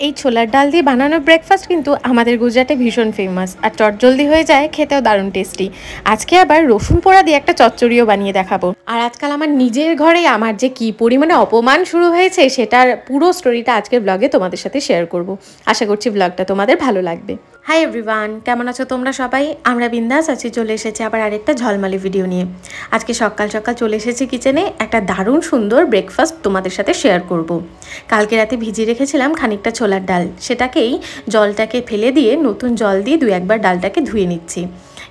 এই ছোলার ডাল দিয়ে বানানো ব্রেকফাস্ট কিন্তু আমাদের গুজরাটে ভীষণ ফেমাস আর চটজলদি হয়ে যায়, খেতেও দারুণ টেস্টি। আজকে আবার রসুন পোড়া দিয়ে একটা চচ্চড়িও বানিয়ে দেখাবো। আর আজকাল আমার নিজের ঘরে আমার যে কি পরিমাণে অপমান শুরু হয়েছে সেটার পুরো স্টোরিটা আজকের ব্লগে তোমাদের সাথে শেয়ার করব। আশা করছি ব্লগটা তোমাদের ভালো লাগবে। হাই এভরিওয়ান, কেমন আছো তোমরা সবাই? আমরা বিন্দাস আছি, চলে এসেছি আবার আরেকটা ঝলমালি ভিডিও নিয়ে। আজকে সকাল সকাল চলে এসেছি কিচেনে, একটা দারুণ সুন্দর ব্রেকফাস্ট তোমাদের সাথে শেয়ার করব। কালকে রাতে ভিজিয়ে রেখেছিলাম খানিকটা ছোলার ডাল, সেটাকেই জলটাকে ফেলে দিয়ে নতুন জল দিয়ে দু একবার ডালটাকে ধুয়ে নিচ্ছি।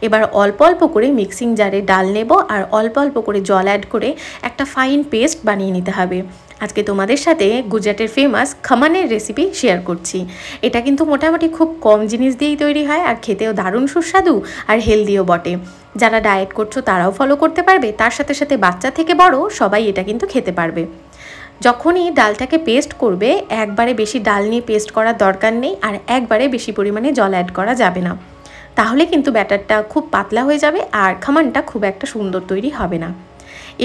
এবার অল্প অল্প করে মিক্সিং জারে ডাল নেব আর অল্প অল্প করে জল অ্যাড করে একটা ফাইন পেস্ট বানিয়ে নিতে হবে। আজকে তোমাদের সাথে গুজরাটের ফেমাস খামানের রেসিপি শেয়ার করছি। এটা কিন্তু মোটামুটি খুব কম জিনিস দিয়েই তৈরি হয় আর খেতেও দারুণ সুস্বাদু আর হেলদিও বটে। যারা ডায়েট করছো তারাও ফলো করতে পারবে, তার সাথে সাথে বাচ্চা থেকে বড় সবাই এটা কিন্তু খেতে পারবে। যখনই ডালটাকে পেস্ট করবে, একবারে বেশি ডাল নিয়ে পেস্ট করার দরকার নেই আর একবারে বেশি পরিমাণে জল অ্যাড করা যাবে না, তাহলে কিন্তু ব্যাটারটা খুব পাতলা হয়ে যাবে আর খামানটা খুব একটা সুন্দর তৈরি হবে না।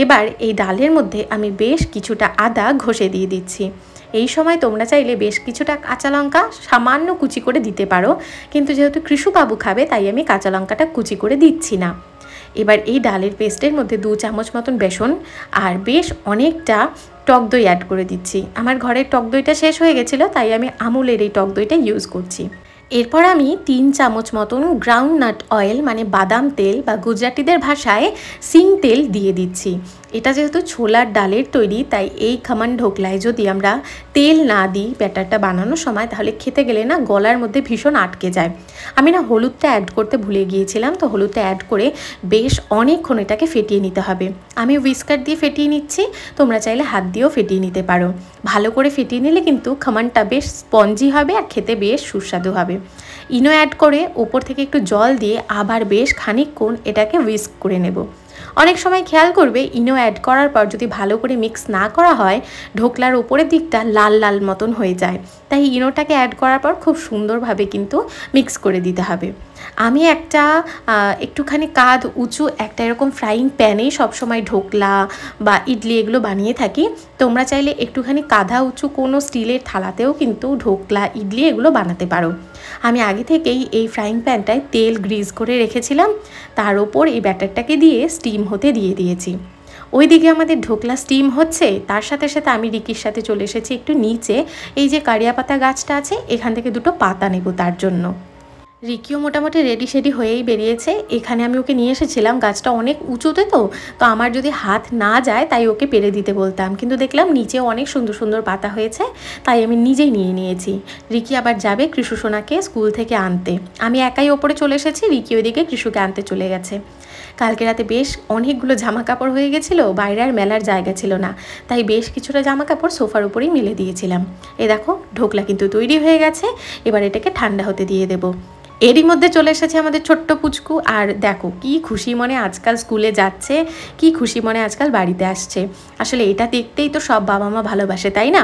এবার এই ডালের মধ্যে আমি বেশ কিছুটা আদা ঘষে দিয়ে দিচ্ছি। এই সময় তোমরা চাইলে বেশ কিছুটা কাঁচা লঙ্কা সামান্য কুচি করে দিতে পারো, কিন্তু যেহেতু কৃষুবাবু খাবে তাই আমি কাঁচা লঙ্কাটা কুচি করে দিচ্ছি না। এবার এই ডালের পেস্টের মধ্যে 2 চামচ মতন বেসন আর বেশ অনেকটা টক দই অ্যাড করে দিচ্ছি। আমার ঘরের টক দইটা শেষ হয়ে গেছিলো, তাই আমি আমুলের এই টক দইটা ইউজ করছি। এরপর আমি 3 চামচ মতন গ্রাউন্ডনাট অয়েল মানে বাদাম তেল বা গুজরাটিদের ভাষায় সিং তেল দিয়ে দিচ্ছি। এটা যেহেতু ছোলার ডালের তৈরি, তাই এই খামান ঢোকলায় যদি আমরা তেল না দিই ব্যাটারটা বানানোর সময়, তাহলে খেতে গেলে না গলার মধ্যে ভীষণ আটকে যায়। আমি না হলুদটা অ্যাড করতে ভুলে গিয়েছিলাম, তো হলুদটা অ্যাড করে বেশ অনেকক্ষণ এটাকে ফেটিয়ে নিতে হবে। আমি হুইস্কার দিয়ে ফেটিয়ে নিচ্ছি, তোমরা চাইলে হাত দিয়েও ফেটিয়ে নিতে পারো। ভালো করে ফেটিয়ে নিলে কিন্তু খামানটা বেশ স্পঞ্জি হবে আর খেতে বেশ সুস্বাদু হবে। ইনো অ্যাড করে ওপর থেকে একটু জল দিয়ে আবার বেশ খানিকক্ষণ এটাকে হুইস্ক করে নেব। অনেক সময় খেয়াল করবে ইনো অ্যাড করার পর যদি ভালো করে মিক্স না করা হয়, ঢোকলার ওপরের দিকটা লাল লাল মতন হয়ে যায়। তাই ইনোটাকে অ্যাড করার পর খুব সুন্দরভাবে কিন্তু মিক্স করে দিতে হবে। আমি একটা একটুখানি কাঁধ উঁচু একটা এরকম ফ্রাইং প্যানেই সবসময় ঢোকলা বা ইডলি এগুলো বানিয়ে থাকি। তোমরা চাইলে একটুখানি কাঁধা উঁচু কোনো স্টিলের থালাতেও কিন্তু ঢোকলা ইডলি এগুলো বানাতে পারো। আমি আগে থেকেই এই ফ্রাইং প্যানটায় তেল গ্রিজ করে রেখেছিলাম, তার ওপর এই ব্যাটারটাকে দিয়ে স্টিম হতে দিয়ে দিয়েছি। ওইদিকে আমাদের ঢোকলা স্টিম হচ্ছে, তার সাথে সাথে আমি রিকির সাথে চলে এসেছি একটু নিচে। এই যে কারিয়া পাতা গাছটা আছে, এখান থেকে 2টো পাতা নেব তার জন্য। রিকিও মোটামুটি রেডি সেডি হয়েই বেরিয়েছে। এখানে আমি ওকে নিয়ে এসেছিলাম, গাছটা অনেক উঁচুতে তো আমার যদি হাত না যায় তাই ওকে পেরে দিতে বলতাম, কিন্তু দেখলাম নিচেও অনেক সুন্দর সুন্দর পাতা হয়েছে, তাই আমি নিজেই নিয়ে নিয়েছি। রিকি আবার যাবে কৃষু সোনাকে স্কুল থেকে আনতে। আমি একাই ওপরে চলে এসেছি, রিকি ওইদিকে কৃষুকে আনতে চলে গেছে। কালকে রাতে বেশ অনেকগুলো জামা কাপড় হয়ে গেছিলো, বাইরে আর মেলার জায়গা ছিল না, তাই বেশ কিছুটা জামা কাপড় সোফার উপরেই মেলে দিয়েছিলাম। এ দেখো ঢোকলা কিন্তু তৈরি হয়ে গেছে, এবার এটাকে ঠান্ডা হতে দিয়ে দেবো। এরই মধ্যে চলে এসেছে আমাদের ছোট্ট পুচকু, আর দেখো কি খুশি মনে আজকাল স্কুলে যাচ্ছে, কি খুশি মনে আজকাল বাড়িতে আসছে। আসলে এটা দেখতেই তো সব বাবা মা ভালোবাসে, তাই না?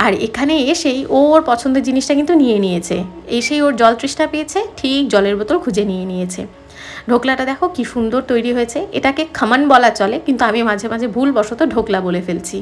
আর এখানে এসেই ওর পছন্দের জিনিসটা কিন্তু নিয়ে নিয়েছে। এসেই ওর জল তৃষ্ণা পেয়েছে, ঠিক জলের বোতল খুঁজে নিয়ে নিয়েছে। ঢোকলাটা দেখো কি সুন্দর তৈরি হয়েছে। এটাকে খামান বলা চলে, কিন্তু আমি মাঝে মাঝে ভুলবশত ঢোকলা বলে ফেলছি।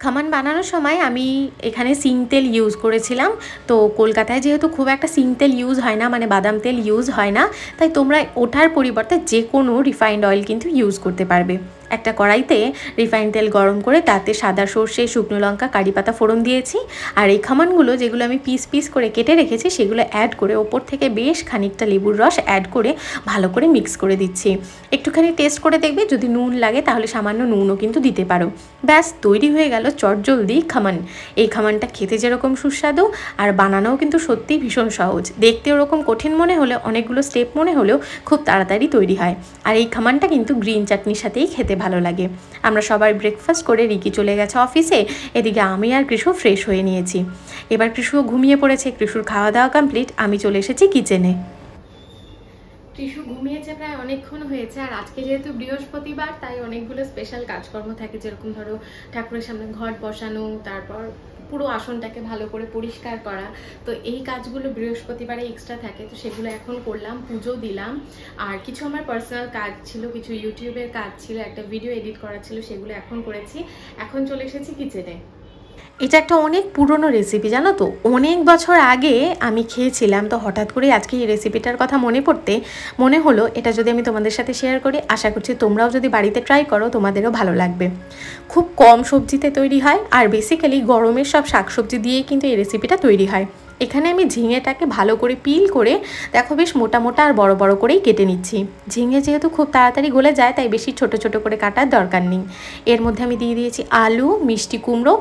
খামান বানানোর সময় আমি এখানে সিং তেল ইউজ করেছিলাম। তো কলকাতায় যেহেতু খুব একটা সিং তেল ইউজ হয় না, মানে বাদাম তেল ইউজ হয় না, তাই তোমরা ওঠার পরিবর্তে যে কোনো রিফাইন্ড অয়েল কিন্তু ইউজ করতে পারবে। একটা কড়াইতে রিফাইন্ড তেল গরম করে তাতে সাদা সর্ষে, শুকনো লঙ্কা, কারি পাতা ফোড়ন দিয়েছি। আর এই খামানগুলো যেগুলো আমি পিস পিস করে কেটে রেখেছি সেগুলো অ্যাড করে ওপর থেকে বেশ খানিকটা লেবুর রস অ্যাড করে ভালো করে মিক্স করে দিচ্ছি। একটুখানি টেস্ট করে দেখবে, যদি নুন লাগে তাহলে সামান্য নুনও কিন্তু দিতে পারো। ব্যাস তৈরি হয়ে গেল চটজলদি খামান। এই খামানটা খেতে যেরকম সুস্বাদু আর বানানোও কিন্তু সত্যিই ভীষণ সহজ। দেখতে ওরকম কঠিন মনে হলে, অনেকগুলো স্টেপ মনে হলেও খুব তাড়াতাড়ি তৈরি হয়। আর এই খামানটা কিন্তু গ্রিন চাটনির সাথেই খেতে ভালো লাগে। আমরা সবাই ব্রেকফাস্ট করে রিকি চলে গেছে অফিসে, এদিকে আমি আর কৃষু ফ্রেশ হয়ে নিয়েছি। এবার কৃষুও ঘুমিয়ে পড়েছে, কৃষুর খাওয়া দাওয়া কমপ্লিট, আমি চলে এসেছি কিচেনে। কৃষু ঘুমিয়েছে প্রায় অনেকক্ষণ হয়েছে, আর আজকে যেহেতু বৃহস্পতিবার তাই অনেকগুলো স্পেশাল কাজকর্ম থাকে, যেরকম ধরো ঠাকুরের সামনে ঘট বসানো, তারপর পুরো আসনটাকে ভালো করে পরিষ্কার করা। তো এই কাজগুলো বৃহস্পতিবারে এক্সট্রা থাকে, তো সেগুলো এখন করলাম, পুজো দিলাম। আর কিছু আমার পার্সোনাল কাজ ছিল, কিছু ইউটিউবের কাজ ছিল, একটা ভিডিও এডিট করা ছিল, সেগুলো এখন করেছি। এখন চলে এসেছি কিচেনে। এটা একটা অনেক পুরনো রেসিপি, জানো তো, অনেক বছর আগে আমি খেয়েছিলাম। তো হঠাৎ করে আজকে এই রেসিপিটার কথা মনে পড়তে মনে হলো এটা যদি আমি তোমাদের সাথে শেয়ার করি। আশা করছি তোমরাও যদি বাড়িতে ট্রাই করো তোমাদেরও ভালো লাগবে। খুব কম সবজিতে তৈরি হয়, আর বেসিক্যালি গরমের সব শাকসবজি দিয়েই কিন্তু এই রেসিপিটা তৈরি হয়। এখানে আমি ঝিঙেটাকে ভালো করে পিল করে দেখো বেশ মোটা মোটা আর বড় বড় করেই কেটে নিচ্ছি। ঝিঙে যেহেতু খুব তাড়াতাড়ি গলে যায় তাই বেশি ছোট ছোট করে কাটার দরকার নেই। এর মধ্যে আমি দিয়ে দিয়েছি আলু, মিষ্টি কুমড়ো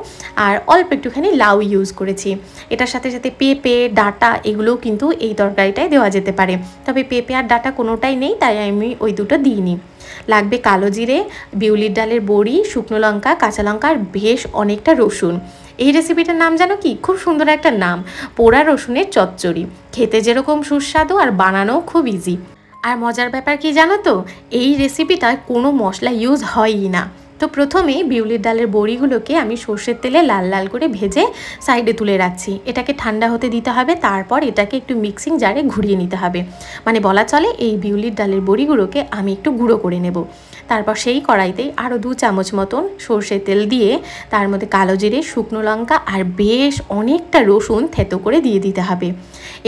আর অল্প একটুখানি লাউ ইউজ করেছি। এটার সাথে সাথে পেঁপে, ডাঁটা এগুলোও কিন্তু এই তরকারিটায় দেওয়া যেতে পারে, তবে পেঁপে আর ডাঁটা কোনোটাই নেই তাই আমি ওই দুটো দিইনি। লাগবে কালো জিরে, বিউলির ডালের বড়ি, শুকনো লঙ্কা, কাঁচা লঙ্কা আর বেশ অনেকটা রসুন। এই রেসিপিটার নাম জানো কি? খুব সুন্দর একটা নাম, পোড়া রসুনের চচ্চড়ি। খেতে যেরকম সুস্বাদু আর বানানোও খুব ইজি। আর মজার ব্যাপার কি জানো তো, এই রেসিপিটায় কোনো মশলা ইউজ হয়ই না। তো প্রথমে বিউলির ডালের বড়িগুলোকে আমি সর্ষের তেলে লাল লাল করে ভেজে সাইডে তুলে রাখছি। এটাকে ঠান্ডা হতে দিতে হবে, তারপর এটাকে একটু মিক্সিং জারে ঘুরিয়ে নিতে হবে। মানে বলা চলে এই বিউলির ডালের বড়িগুলোকে আমি একটু গুঁড়ো করে নেব। তারপর সেই কড়াইতেই আরও 2 চামচ মতন সর্ষের তেল দিয়ে তার মধ্যে কালো জিরে, শুকনো লঙ্কা আর বেশ অনেকটা রসুন থেতো করে দিয়ে দিতে হবে।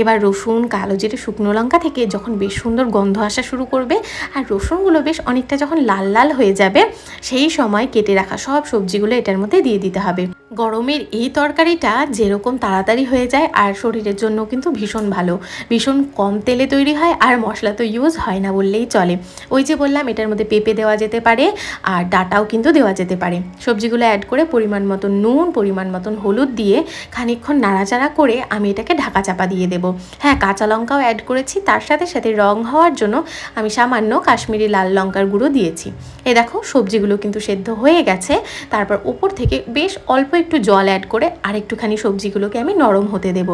এবার রসুন, কালো জিরে, শুকনো লঙ্কা থেকে যখন বেশ সুন্দর গন্ধ আসা শুরু করবে আর রসুনগুলো বেশ অনেকটা যখন লাল লাল হয়ে যাবে, সেই সময় কেটে রাখা সব সবজিগুলো এটার মধ্যে দিয়ে দিতে হবে। গরমের এই তরকারিটা যেরকম তাড়াতাড়ি হয়ে যায় আর শরীরের জন্য কিন্তু ভীষণ ভালো। ভীষণ কম তেলে তৈরি হয় আর মশলা তো ইউজ হয় না বললেই চলে। ওই যে বললাম এটার মধ্যে পেঁপে দেওয়া যেতে পারে আর ডাঁটাও কিন্তু দেওয়া যেতে পারে। সবজিগুলো অ্যাড করে পরিমাণ মতন নুন, পরিমাণ মতন হলুদ দিয়ে খানিকক্ষণ নাড়াচাড়া করে আমি এটাকে ঢাকা চাপা দিয়ে দেবো। হ্যাঁ, কাঁচা লঙ্কাও অ্যাড করেছি, তার সাথে সাথে রং হওয়ার জন্য আমি সামান্য কাশ্মীরি লাল লঙ্কার গুঁড়ো দিয়েছি। এ দেখো সবজিগুলো কিন্তু সেদ্ধ হয়ে গেছে। তারপর উপর থেকে বেশ অল্প একটু জল অ্যাড করে আর একটুখানি সবজিগুলোকে আমি নরম হতে দেব।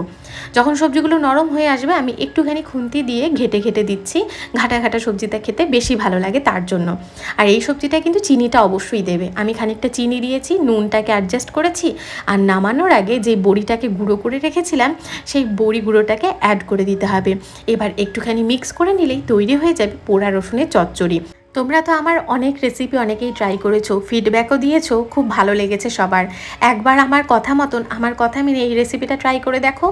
যখন সবজিগুলো নরম হয়ে আসবে আমি একটুখানি খুন্তি দিয়ে ঘেটে ঘেটে দিচ্ছি। ঘাটা ঘাটা সবজিটা খেতে বেশি ভালো লাগে তার জন্য। আর এই সবজিটা কিন্তু চিনিটা অবশ্যই দেবে। আমি খানিকটা চিনি দিয়েছি, নুনটাকে অ্যাডজাস্ট করেছি আর নামানোর আগে যে বড়িটাকে গুঁড়ো করে রেখেছিলাম সেই বড়ি গুঁড়োটাকে অ্যাড করে দিতে হবে। এবার একটুখানি মিক্স করে নিলেই তৈরি হয়ে যাবে পোড়া রসুনের চচ্চড়ি। তোমরা তো আমার অনেক রেসিপি অনেকেই ট্রাই করেছো, ফিডব্যাকও দিয়েছো, খুব ভালো লেগেছে সবার। একবার আমার কথা মতন, আমার কথা মেনে এই রেসিপিটা ট্রাই করে দেখো।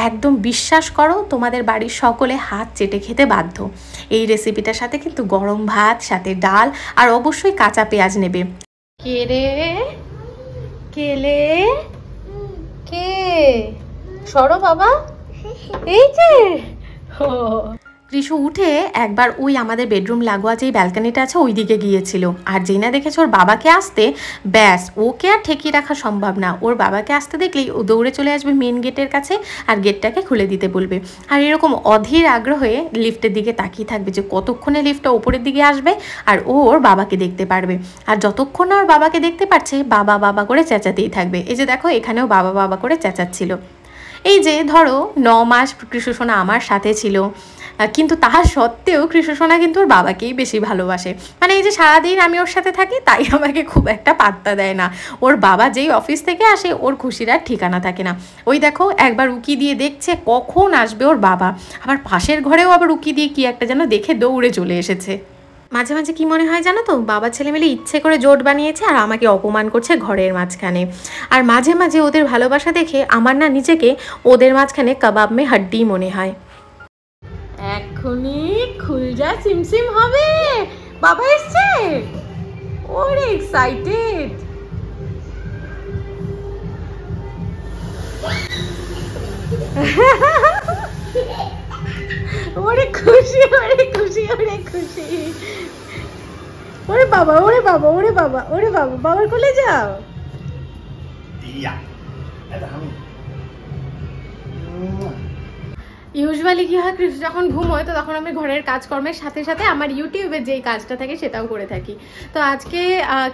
একদম বিশ্বাস করো তোমাদের বাড়ির সকলে হাত চেটে খেতে বাধ্য। এই রেসিপিটার সাথে কিন্তু গরম ভাত, সাথে ডাল আর অবশ্যই কাঁচা পেঁয়াজ নেবে। কে রে? কেলে? কে? সরো বাবা, এই যে ত্রিশু উঠে একবার ওই আমাদের বেডরুম লাগোয়া যেই ব্যালকানিটা আছে ওই দিকে গিয়েছিল। আর যেই না দেখেছে ওর বাবাকে আসতে, ব্যাস ওকে আর ঠেকিয়ে রাখা সম্ভব না। ওর বাবাকে আসতে দেখলেই ও দৌড়ে চলে আসবে মেন গেটের কাছে আর গেটটাকে খুলে দিতে বলবে। আর এরকম অধীর আগ্রহে লিফটের দিকে তাকিয়ে থাকবে যে কতক্ষণে লিফটটা ওপরের দিকে আসবে আর ও ওর বাবাকে দেখতে পারবে। আর যতক্ষণ না ওর বাবাকে দেখতে পারছে বাবা বাবা করে চেঁচাতেই থাকবে। এই যে দেখো এখানেও বাবা বাবা করে চেঁচাচ্ছিল। এই যে ধরো 9 মাস কৃষ্ণসোনা আমার সাথে ছিল, কিন্তু তাহা সত্ত্বেও কৃষ্ণসোনা কিন্তু ওর বাবাকেই বেশি ভালোবাসে। মানে এই যে সারাদিন আমি ওর সাথে থাকি তাই আমাকে খুব একটা পাত্তা দেয় না। ওর বাবা যেই অফিস থেকে আসে ওর খুশির আর ঠিকানা থাকে না। ওই দেখো একবার উকি দিয়ে দেখছে কখন আসবে ওর বাবা, আবার পাশের ঘরেও আবার উকি দিয়ে কি একটা যেন দেখে দৌড়ে চলে এসেছে। মাঝে মাঝে কি মনে হয় জানো তো, বাবা ছেলে মিলে ইচ্ছে করে জোট বানিয়েছে আর আমাকে অপমান করছে ঘরের মাঝখানে। আর মাঝে মাঝে ওদের ভালোবাসা দেখে আমার না নিজেকে ওদের মাঝখানে কাবাব মে হাড্ডি মনে হয়। এখনই খুলজা সিমসিম হবে, বাবা এসছে, ওরে এক্সাইটেড। ওরে খুশি, ওরে খুশি, ওরে খুশি। ওরে বাবা, ওরে বাবা, ওরে বাবা, ওরে বাবা, বাবার কোলে যাও। ইউজুয়ালি কি হয়, কৃষ্ণ যখন ঘুমোয় তো তখন আমি ঘরের কাজকর্মের সাথে সাথে আমার ইউটিউবের যেই কাজটা থাকে সেটাও করে থাকি। তো আজকে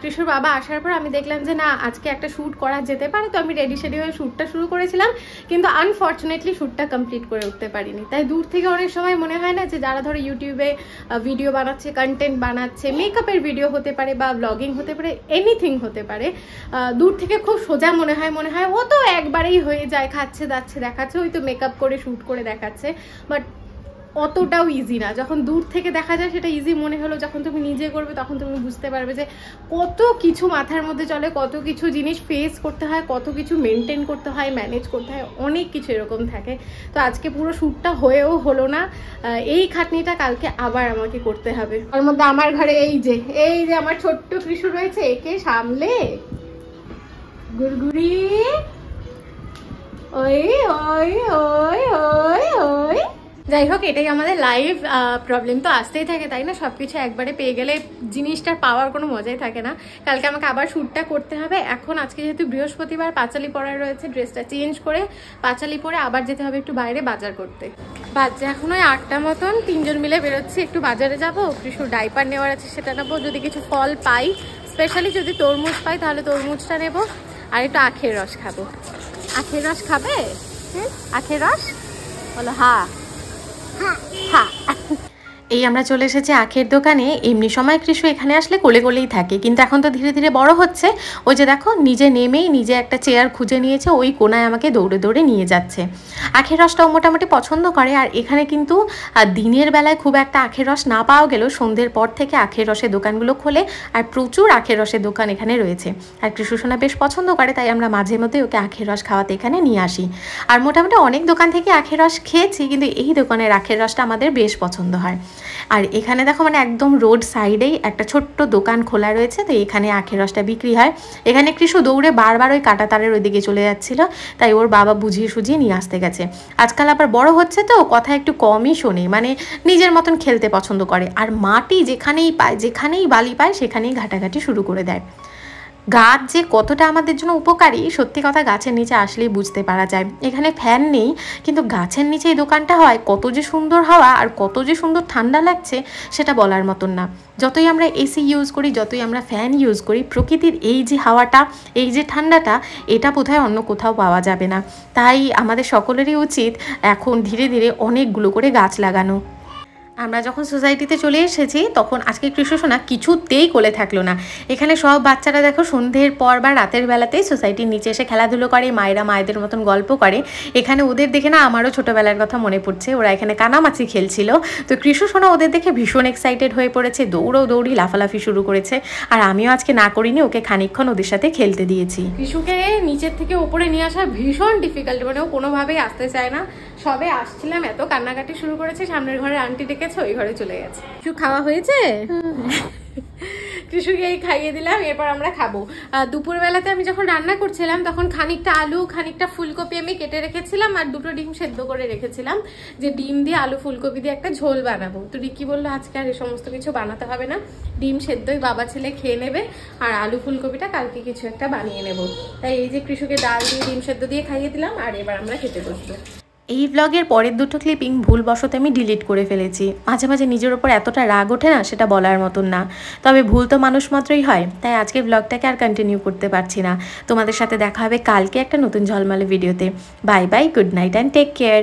কৃষ্ণর বাবা আসার পর আমি দেখলাম যে না আজকে একটা শ্যুট করা যেতে পারে। তো আমি রেডি শেডি হয়ে শ্যুটটা শুরু করেছিলাম, কিন্তু আনফর্চুনেটলি শ্যুটটা কমপ্লিট করে উঠতে পারিনি। তাই দূর থেকে অনেক সময় মনে হয় না যে যারা ধরো ইউটিউবে ভিডিও বানাচ্ছে, কন্টেন্ট বানাচ্ছে, মেকআপের ভিডিও হতে পারে বা ব্লগিং হতে পারে, এনিথিং হতে পারে, দূর থেকে খুব সোজা মনে হয় ও তো একবারেই হয়ে যায়, খাচ্ছে দাচ্ছে দেখাচ্ছে, ওই তো মেকআপ করে শ্যুট করে দেখাচ্ছে। বাট অতটাও ইজি না। যখন দূর থেকে দেখা যায় সেটা ইজি মনে হলো, যখন তুমি নিজে করবে তখন তুমি বুঝতে পারবে যে কত কিছু মাথার মধ্যে চলে, কত কিছু জিনিস ফেস করতে হয়, কত কিছু মেনটেন করতে হয়, ম্যানেজ করতে হয়, অনেক কিছু এরকম থাকে। তো আজকে পুরো শ্যুটটা হয়েও হলো না, এই খাটনিটা কালকে আবার আমাকে করতে হবে। তার মধ্যে আমার ঘরে এই যে আমার ছোট্ট কৃষু রয়েছে, একে সামলে গুড়গুড়ি ওই ওই ওই ওই ওই। যাই হোক, এটাই আমাদের লাইভ প্রবলেম, তো আসতেই থাকে তাই না? সবকিছু একবারে পেয়ে গেলে জিনিসটার পাওয়ার কোনো মজাই থাকে না। কালকে আমাকে আবার শ্যুটটা করতে হবে। এখন আজকে যেহেতু বৃহস্পতিবার, পাঁচালি পরা রয়েছে, ড্রেসটা চেঞ্জ করে পাঁচালি পরে আবার যেতে হবে একটু বাইরে বাজার করতে। বাজে এখন ওই 8টা মতন, 3জন মিলে বেরোচ্ছি, একটু বাজারে যাবো, কিছু ডাইপার নেওয়ার আছে সেটা নেবো, যদি কিছু ফল পাই, স্পেশালি যদি তরমুজ পাই তাহলে তরমুজটা নেবো, আর একটু আখের রস খাবো। আখের রস খাবে? আখের রস বলো হ্যাঁ হ্যাঁ। এই আমরা চলে এসেছি আখের দোকানে। এমনি সময় কৃষু এখানে আসলে কোলে কোলেই থাকে, কিন্তু এখন তো ধীরে ধীরে বড় হচ্ছে। ওই যে দেখো, নিজে নেমেই নিজে একটা চেয়ার খুঁজে নিয়েছে, ওই কোনায় আমাকে দৌড়ে দৌড়ে নিয়ে যাচ্ছে। আখের রসটাও মোটামুটি পছন্দ করে। আর এখানে কিন্তু দিনের বেলায় খুব একটা আখের রস না পাওয়া গেলেও সন্ধ্যের পর থেকে আখের রসের দোকানগুলো খোলে, আর প্রচুর আখের রসের দোকান এখানে রয়েছে। আর কৃষু সোনা বেশ পছন্দ করে, তাই আমরা মাঝে মধ্যে ওকে আখের রস খাওয়াতে এখানে নিয়ে আসি। আর মোটামুটি অনেক দোকান থেকে আখের রস খেয়েছি, কিন্তু এই দোকানের আখের রসটা আমাদের বেশ পছন্দ হয়। আর এখানে দেখো, মানে একদম রোড সাইডেই একটা ছোট্ট দোকান খোলা রয়েছে, তো এখানে আখের রসটা বিক্রি হয়। এখানে কৃষু দৌড়ে বারবার ওই কাঁটা তারের ওইদিকে চলে যাচ্ছিল, তাই ওর বাবা বুঝিয়ে সুঝিয়ে নিয়ে আসতে গেছে। আজকাল আবার বড় হচ্ছে তো কথা একটু কমই শোনে, মানে নিজের মতন খেলতে পছন্দ করে। আর মাটি যেখানেই পায়, যেখানেই বালি পায়, সেখানেই ঘাটাঘাটি শুরু করে দেয়। গাছ যে কতটা আমাদের জন্য উপকারী, সত্যি কথা গাছের নিচে আসলেই বুঝতে পারা যায়। এখানে ফ্যান নেই, কিন্তু গাছের নিচে এই দোকানটা হয়, কত যে সুন্দর হাওয়া আর কত যে সুন্দর ঠান্ডা লাগছে সেটা বলার মতন না। যতই আমরা এসি ইউজ করি, যতই আমরা ফ্যান ইউজ করি, প্রকৃতির এই যে হাওয়াটা, এই যে ঠান্ডাটা, এটা বোধহয় অন্য কোথাও পাওয়া যাবে না। তাই আমাদের সকলেরই উচিত এখন ধীরে ধীরে অনেকগুলো করে গাছ লাগানো। আমরা যখন সোসাইটিতে চলে এসেছি তখন আজকে কৃষু সোনা কিছুতেই কোলে থাকলো না। এখানে সব বাচ্চারা দেখো সন্ধ্যের পর বা রাতের বেলাতেই সোসাইটির নিচে এসে খেলাধুলো করে, মায়েরা মায়েদের মতন গল্প করে। এখানে ওদের দেখে না আমারও ছোটোবেলার কথা মনে পড়ছে। ওরা এখানে কানামাছি খেলছিল, তো কৃষু সোনা ওদের দেখে ভীষণ এক্সাইটেড হয়ে পড়েছে, দৌড়ি লাফালাফি শুরু করেছে। আর আমিও আজকে না করিনি, ওকে খানিকক্ষণ ওদের সাথে খেলতে দিয়েছি। কৃষুকে নিচের থেকে ওপরে নিয়ে আসা ভীষণ ডিফিকাল্ট, মানে ও কোনোভাবেই আসতে চায় না। সবে আসছিলাম, এত কান্নাকাটি শুরু করেছে, সামনের ঘরে আন্টি ডেকেছে, ওই ঘরে চলে গেছে। কিছু খাওয়া হয়েছে? কৃষুকে এই খাইয়ে দিলাম, এরপর আমরা খাবো। দুপুরবেলাতে আমি যখন রান্না করছিলাম তখন খানিকটা আলু, খানিকটা ফুলকপি আমি কেটে রেখেছিলাম, আর 2টো ডিম সেদ্ধ করে রেখেছিলাম, যে ডিম দিয়ে আলু ফুলকপি দিয়ে একটা ঝোল বানাবো। তো রিকি বললো আজকে আর এই সমস্ত কিছু বানাতে হবে না, ডিম সেদ্ধই বাবা ছেলে খেয়ে নেবে, আর আলু ফুলকপিটা কালকে কিছু একটা বানিয়ে নেব। তাই এই যে কৃষুকে ডাল দিয়ে ডিম সেদ্ধ দিয়ে খাইয়ে দিলাম, আর এবার আমরা খেতে বসবো। এই ব্লগের পরের 2টো ক্লিপিং ভুলবশত আমি ডিলিট করে ফেলেছি। মাঝে মাঝে নিজের ওপর এতটা রাগ ওঠে না, সেটা বলার মতন না। তবে ভুল তো মানুষ মাত্রই হয়, তাই আজকের ব্লগটাকে আর কন্টিনিউ করতে পারছি না। তোমাদের সাথে দেখা হবে কালকে একটা নতুন ঝলমলে ভিডিওতে। Bye bye, good night and take care.